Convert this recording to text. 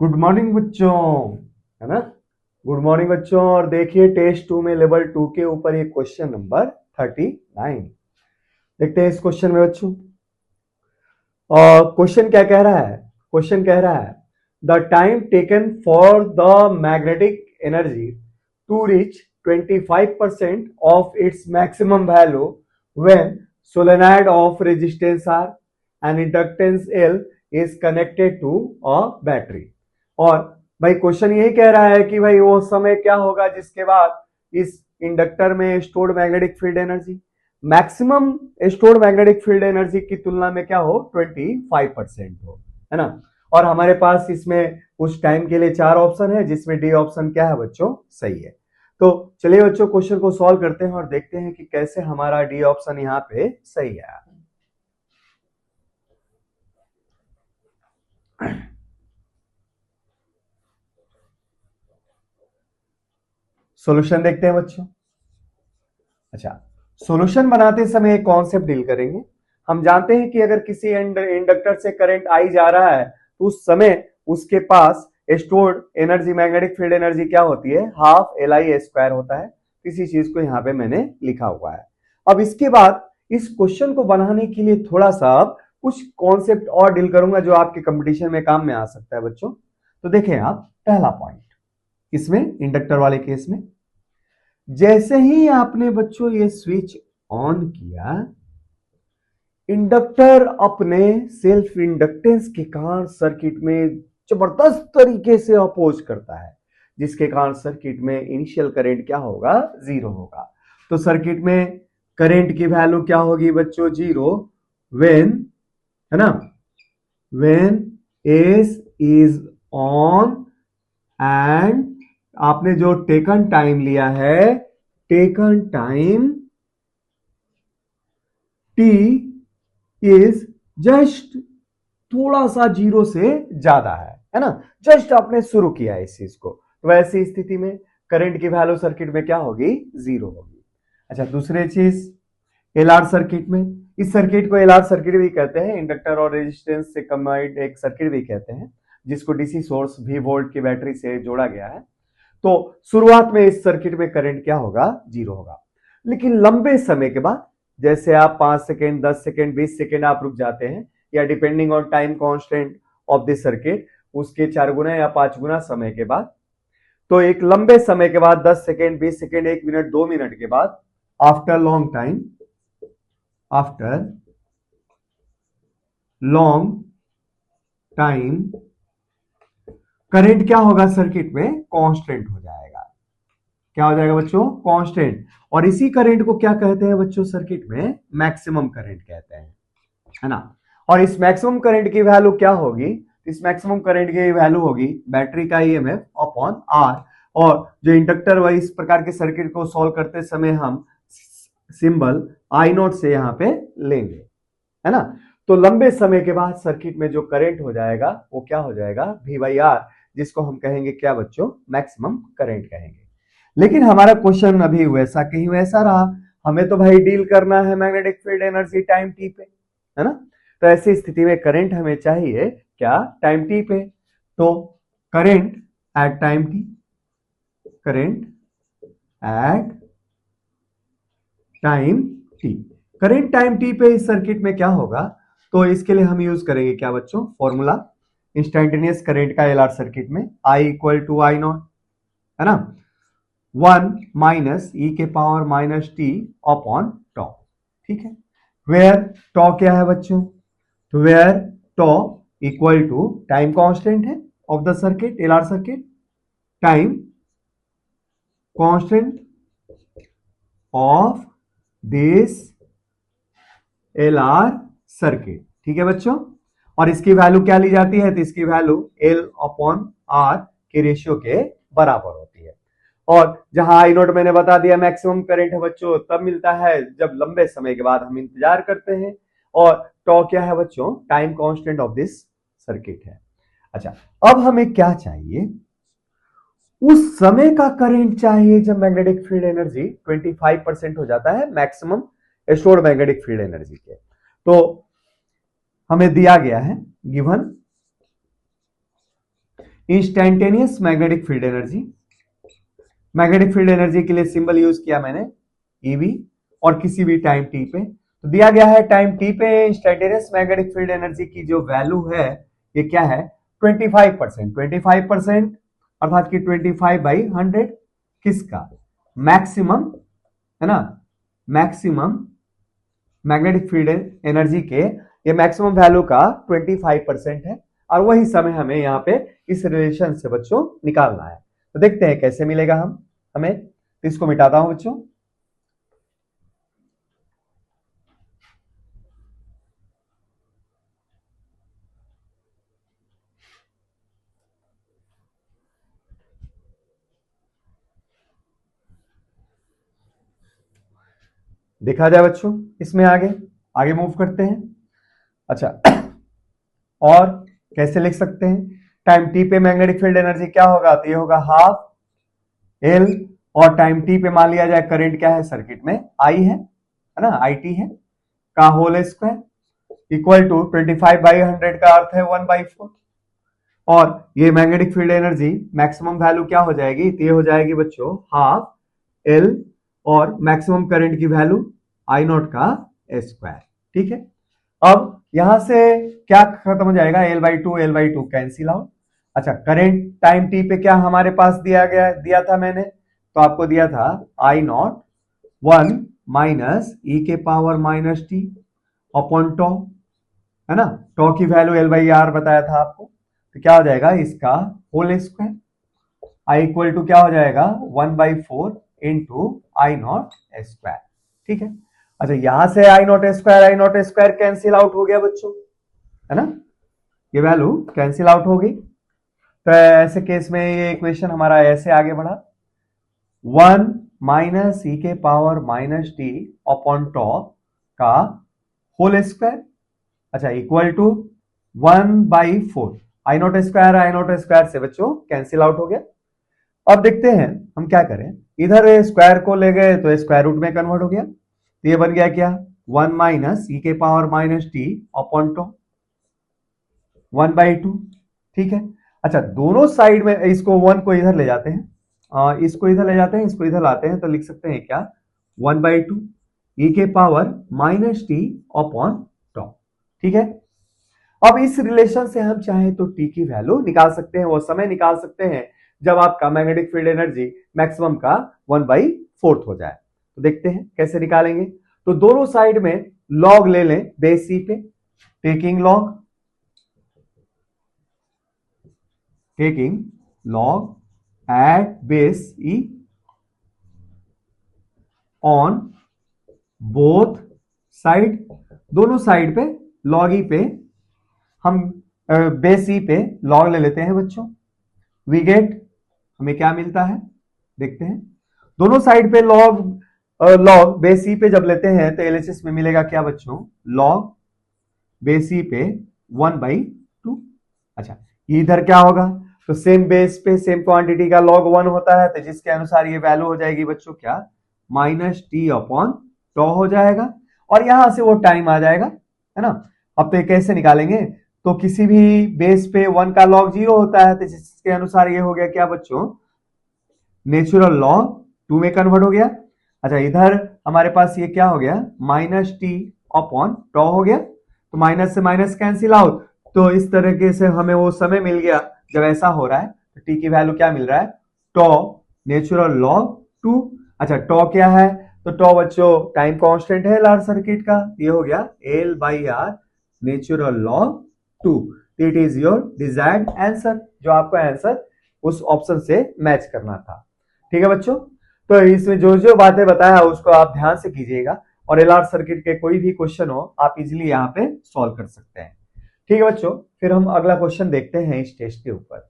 Good morning बच्चों, है ना। गुड मॉर्निंग बच्चों। और देखिए टेस्ट 2 में लेवल 2 के ऊपर ये क्वेश्चन नंबर 39 देखते हैं। इस क्वेश्चन में बच्चों क्वेश्चन क्या कह रहा है। क्वेश्चन कह रहा है the time taken for the magnetic energy to reach 25% of its maximum value when solenoid of resistance R and inductance L is connected to a battery. और भाई क्वेश्चन यही कह रहा है कि भाई वो समय क्या होगा जिसके बाद इस इंडक्टर में stored magnetic field energy maximum stored magnetic field energy की तुलना में क्या हो 25% हो, है ना। और हमारे पास इसमें उस टाइम के लिए 4 ऑप्शन है जिसमें डी ऑप्शन क्या है बच्चों, सही है। तो चलिए बच्चों क्वेश्चन को सॉल्व करते हैं और देखते हैं कि कैसे हमारा डी ऑप्शन यहाँ पे सही है। सॉल्यूशन देखते हैं बच्चों। अच्छा, सॉल्यूशन बनाते समय एक कॉन्सेप्ट डील करेंगे। हम जानते हैं कि अगर किसी इंडक्टर से करंट आई जा रहा है तो उस समय उसके पास stored energy magnetic field energy क्या होती है, हाफ एल आई स्क्वायर होता है। किसी चीज को यहाँ पे मैंने लिखा हुआ है। अब इसके बाद इस क्वेश्चन को बनाने के लिए थोड़ा सा कुछ कॉन्सेप्ट और डील करूंगा जो आपके कंपटीशन में काम में आ सकता है बच्चों। तो देखें आप, पहला पॉइंट इसमें इंडक्टर वाले केस में जैसे ही आपने बच्चों ये स्विच ऑन किया, इंडक्टर अपने सेल्फ इंडक्टेंस के कारण सर्किट में जबरदस्त तरीके से अपोज करता है, जिसके कारण सर्किट में इनिशियल करंट क्या होगा, जीरो होगा। तो सर्किट में करंट की वैल्यू क्या होगी बच्चों, जीरो व्हेन, है ना, when S is on and आपने जो टेकन टाइम लिया है, taken time T is just थोड़ा सा जीरो से ज्यादा है ना। जस्ट आपने शुरू किया है इस चीज को, तो वैसी स्थिति में करंट की वैल्यू सर्किट में क्या होगी, जीरो होगी। अच्छा, दूसरी चीज एलआर सर्किट में, इस सर्किट को एलआर सर्किट भी कहते हैं, इंडक्टर और रेजिस्टेंस से कंबाइंड एक सर्किट भी कहते हैं, जिसको डीसी सोर्स भी वोल्ट की बैटरी से जोड़ा गया है। तो शुरुआत में इस सर्किट में करंट क्या होगा, जीरो होगा। लेकिन लंबे समय के बाद जैसे आप 5 सेकेंड 10 सेकेंड 20 सेकेंड आप रुक जाते हैं, या depending on time constant of this circuit उसके 4 गुना या 5 गुना समय के बाद, तो एक लंबे समय के बाद 10 सेकेंड 20 सेकेंड 1 मिनट 2 मिनट के बाद, after long time, after long time current क्या होगा सर्किट में, कांस्टेंट हो जाएगा। क्या हो जाएगा बच्चों, कांस्टेंट। और इसी करंट को क्या कहते हैं बच्चों सर्किट में, मैक्सिमम करंट कहते हैं, है ना। और इस मैक्सिमम करंट की वैल्यू क्या होगी, इस मैक्सिमम करंट की वैल्यू होगी बैटरी का ईएमएफ अपॉन आर। और जो इंडक्टर व इस प्रकार के सर्किट को सॉल्व करते समय हम सिंबल आई नोट से यहां पे लेंगे, है ना। तो लंबे समय के बाद सर्किट में जो करंट हो जाएगा वो क्या हो जाएगा, V बाई आर, जिसको हम कहेंगे क्या बच्चों, मैक्सिमम करंट कहेंगे। लेकिन हमारा क्वेश्चन अभी वैसा कहीं वैसा रहा, हमें तो भाई डील करना है magnetic field energy time T पे, है ना। तो ऐसी स्थिति में करंट हमें चाहिए क्या, टाइम टी पे। तो current at time T, current at time T, current time T पे इस सर्किट में क्या होगा, तो इसके लिए हम यूज करेंगे क्या बच्चों, फॉर्मूला इंस्टेंटेनियस करंट का एलआर सर्किट में I equal to I naught, है ना, 1 माइनस ई के power minus T upon tau. ठीक है, वेयर टॉ क्या है बच्चों, तो where tau equal to time constant है of the circuit, LR circuit, time constant of this LR circuit. ठीक है बच्चों, और इसकी वैल्यू क्या ली जाती है, तो इसकी वैल्यू एल अपॉन आर के रेशियो के बराबर होती है। और जहां आई नोट मैंने बता दिया मैक्सिमम करंट है बच्चों, तब मिलता है जब लंबे समय के बाद हम इंतजार करते हैं। और टॉ क्या है बच्चों, time constant of this circuit है। अच्छा, अब हमें क्या चाहिए, उस समय का करंट चाहिए जब मैग्नेटिक फील्ड एनर्जी 25% हो जाता है maximum stored magnetic field energy के। तो हमें दिया गया है given instantaneous magnetic field energy, magnetic field energy के लिए सिंबल यूज किया मैंने ईवी, और किसी भी टाइम टी पे, तो दिया गया है टाइम टी पे इंस्टैंटेनियस मैग्नेटिक फील्ड एनर्जी की जो वैल्यू है ये क्या है 25%, 25% अर्थात कि 25/100 किसका मैक्सिमम, है ना, मैक्सिमम मैग्नेटिक फील्ड एनर्जी के ये मैक्सिमम वैल्यू का 25% है, और वही समय हमें यहाँ पे इस रिलेशन से बच्चों निकालना है। तो देखते हैं कैसे मिलेगा हमें। तो इसको मिटाता हूं बच्चों। देखा जाए बच्चों, इसमें आगे आगे मूव करते हैं। अच्छा, और कैसे लिख सकते हैं, टाइम टी पे मैग्नेटिक फील्ड एनर्जी क्या होगा, तो ये होगा हाफ एल, और टाइम टी पे मान लिया जाए करंट क्या है सर्किट में आई है ना, आई टी है, का होल स्क्वायर इक्वल टू 25/100 का अर्थ है 1/4, और ये magnetic field energy maximum value क्या हो जाएगी, तो ये हो जाएगी बच्चों हाफ एल, और मैक्सिमम करंट की वैल्यू आई नॉट का स्क्वायर। ठीक है, अब यहां से क्या खत्म हो जाएगा, L/2 कैंसिल आउट। अच्छा, करंट टाइम टी पे क्या हमारे पास दिया था मैंने, तो आपको दिया था आई नॉट 1 माइनस ई के पावर माइनस टी अपॉन टॉ, है ना, टॉ की वैल्यू L/R बताया था आपको, तो क्या हो जाएगा इसका whole square, I equal to क्या हो जाएगा 1/4 इंटू आई नॉट स्क्वायर। ठीक है, अच्छा यहां से आई नॉट स्क्वायर कैंसिल आउट हो गया बच्चों, है ना, ये वैल्यू कैंसिल आउट हो गई। तो ऐसे केस में ये इक्वेशन हमारा ऐसे आगे बढ़ा, 1 माइनस ई के power minus T upon tau का होल स्क्वायर, अच्छा equal to 1/4, I naught square से बच्चों कैंसिल आउट हो गया। अब देखते हैं हम क्या करें, इधर स्क्वायर को ले गए तो स्क्वायर रूट में कन्वर्ट हो गया, तो ये बन गया क्या 1 माइनस ई के पावर माइनस टी अपॉन टॉ 1/2। ठीक है, अच्छा दोनों साइड में इसको 1 को इधर ले जाते हैं, इसको इधर ले जाते हैं, इसको इधर लाते हैं, तो लिख सकते हैं क्या 1/2 ई के power minus T upon tau. ठीक है, अब इस रिलेशन से हम चाहें तो टी की वैल्यू निकाल सकते हैं, वो समय निकाल सकते हैं जब आपका मैग्नेटिक फील्ड एनर्जी मैक्सिमम का 1/4 हो जाए। तो देखते हैं कैसे निकालेंगे, तो दोनों साइड में लॉग ले लें बेस सी पे, taking log at base e on both side, दोनों साइड पे लॉग ई पे हम बेस ई पे लॉग ले लेते हैं बच्चों, वी गेट हमें क्या मिलता है देखते हैं, दोनों साइड पे लॉग बेस ई पे जब लेते हैं तो एलएचएस में मिलेगा क्या बच्चों लॉग बेस ई पे 1/2। अच्छा इधर क्या होगा, तो सेम बेस पे सेम क्वांटिटी का log 1 होता है, तो जिसके अनुसार ये वैल्यू हो जाएगी बच्चों क्या माइनस टी अपॉन टॉ हो जाएगा, और यहां से वो टाइम आ जाएगा, है ना। अब तो कैसे निकालेंगे, तो किसी भी बेस पे 1 का log 0 होता है, तो जिसके अनुसार ये हो गया क्या बच्चों नेचुरल log 2 में कन्वर्ट हो गया। अच्छा इधर हमारे पास ये क्या हो गया माइनस टी अपॉन टॉ हो गया, तो माइनस से माइनस कैंसिल आउट, तो इस तरीके से हमें वो समय मिल गया जब ऐसा हो रहा है, तो टी की वैल्यू क्या मिल रहा है टॉ नेचुरल लॉग 2। अच्छा टॉ क्या है, तो टॉ बच्चों टाइम कांस्टेंट है लार्ज सर्किट का, ये हो गया L/R natural log 2। It is your desired answer, जो आपको आंसर उस ऑप्शन से मैच करना था। ठीक है बच्चों, तो इसमें जो जो बातें बताया उसको आप ध्यान से कीजिएगा, और एलआर सर्किट के कोई भी क्वेश्चन हो आप इजीली यहाँ पे सॉल्व कर सकते हैं। ठीक है बच्चों, फिर हम अगला क्वेश्चन देखते हैं इस टेस्ट के ऊपर।